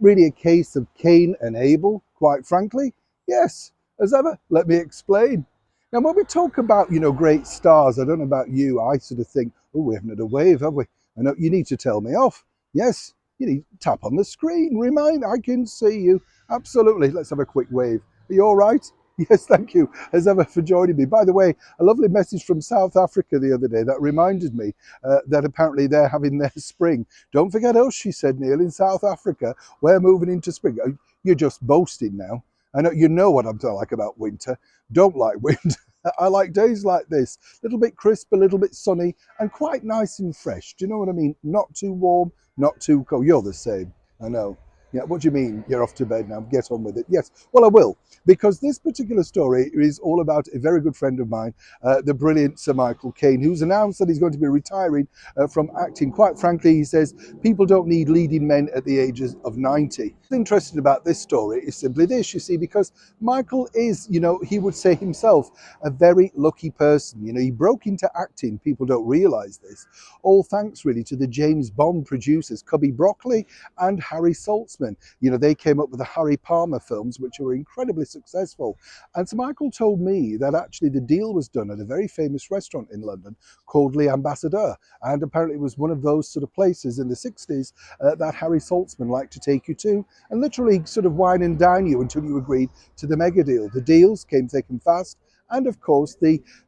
really a case of Cain and Abel, quite frankly? Yes, as ever. Let me explain. Now, when we talk about, great stars, I don't know about you, I sort of think, oh, we haven't had a wave, have we? I know you need to tell me off. Yes, you need to tap on the screen, remind, I can see you. Absolutely. Let's have a quick wave. Are you all right? Yes, thank you, as ever, for joining me. By the way, a lovely message from South Africa the other day that reminded me that apparently they're having their spring. Don't forget us, she said, Neil, in South Africa, we're moving into spring. You're just boasting now. I know you know what I'm like about winter. Don't like winter. I like days like this, a little bit crisp, a little bit sunny, and quite nice and fresh. Do you know what I mean? Not too warm, not too cold. You're the same, I know. Yeah, what do you mean? You're off to bed now. Get on with it. Yes, well, I will, because this particular story is all about a very good friend of mine, the brilliant Sir Michael Caine, who's announced that he's going to be retiring from acting. Quite frankly, he says people don't need leading men at the ages of 90. What's interesting about this story is simply this, you see, because Michael is, he would say himself, a very lucky person. He broke into acting. People don't realize this. All thanks really to the James Bond producers, Cubby Broccoli and Harry Saltzman. They came up with the Harry Palmer films, which were incredibly successful. And so Michael told me that actually the deal was done at a very famous restaurant in London called Le Ambassadeur. And apparently it was one of those sort of places in the 60s that Harry Saltzman liked to take you to and literally sort of wine and dine you until you agreed to the mega deal. The deals came thick and fast. And of course,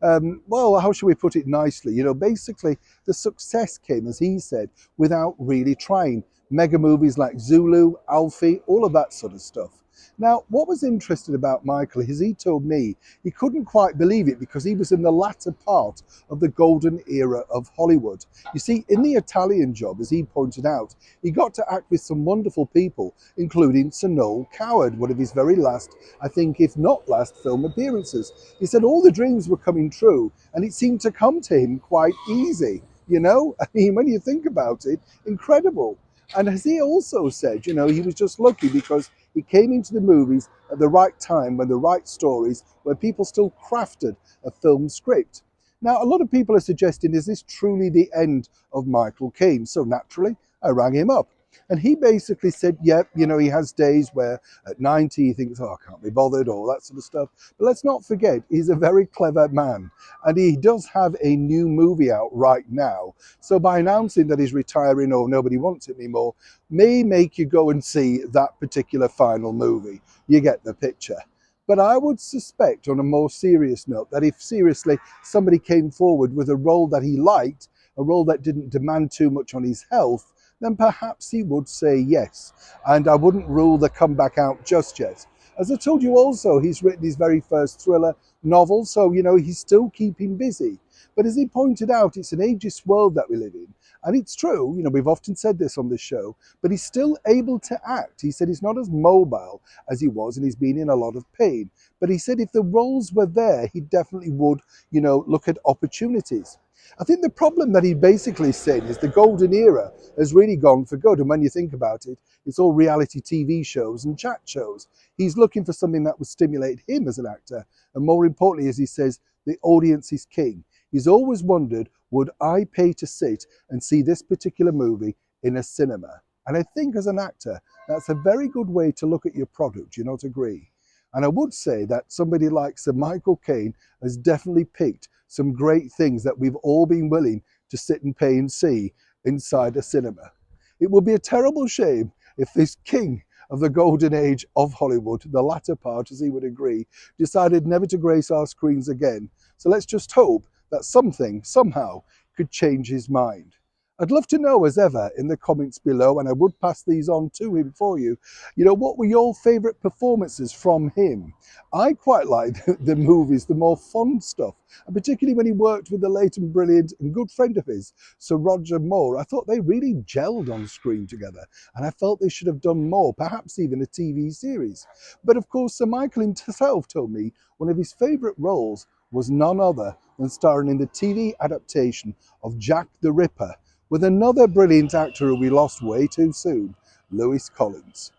well, how shall we put it nicely? Basically, the success came, as he said, without really trying. Mega movies like Zulu, Alfie, all of that sort of stuff. Now, what was interesting about Michael is he told me he couldn't quite believe it because he was in the latter part of the golden era of Hollywood. You see, in the Italian Job, as he pointed out, he got to act with some wonderful people, including Sir Noel Coward, one of his very last, I think, if not last, film appearances. He said all the dreams were coming true, and it seemed to come to him quite easy. I mean, when you think about it, incredible. And as he also said, he was just lucky because he came into the movies at the right time when the right stories, where people still crafted a film script. Now, a lot of people are suggesting, is this truly the end of Michael Caine? So naturally, I rang him up. And he basically said, yep, he has days where at 90 he thinks, oh, I can't be bothered, all that sort of stuff. But let's not forget, he's a very clever man. And he does have a new movie out right now. So by announcing that he's retiring or nobody wants it anymore, may make you go and see that particular final movie. You get the picture. But I would suspect, on a more serious note, that if seriously somebody came forward with a role that he liked, a role that didn't demand too much on his health, then perhaps he would say yes. And I wouldn't rule the comeback out just yet. As I told you also, he's written his very first thriller novel, so, he's still keeping busy. But as he pointed out, it's an ageist world that we live in. And it's true, we've often said this on this show, but he's still able to act. He said he's not as mobile as he was, and he's been in a lot of pain. But he said if the roles were there, he definitely would, look at opportunities. I think the problem that he basically said is the golden era has really gone for good. And when you think about it, it's all reality TV shows and chat shows. He's looking for something that would stimulate him as an actor. And more importantly, as he says, the audience is king. He's always wondered, would I pay to sit and see this particular movie in a cinema? And I think as an actor, that's a very good way to look at your product. You not agree? And I would say that somebody like Sir Michael Caine has definitely picked some great things that we've all been willing to sit and pay and see inside a cinema. It would be a terrible shame if this king of the golden age of Hollywood, the latter part, as he would agree, decided never to grace our screens again. So let's just hope that something, somehow, could change his mind. I'd love to know, as ever, in the comments below, and I would pass these on to him for you, what were your favourite performances from him? I quite like the movies, the more fun stuff, and particularly when he worked with the late and brilliant and good friend of his, Sir Roger Moore. I thought they really gelled on screen together, and I felt they should have done more, perhaps even a TV series. But of course, Sir Michael himself told me one of his favourite roles was none other than starring in the TV adaptation of Jack the Ripper, with another brilliant actor who we lost way too soon, Lewis Collins.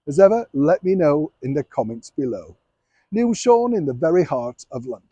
As ever, let me know in the comments below. Neil Sean in the very heart of London.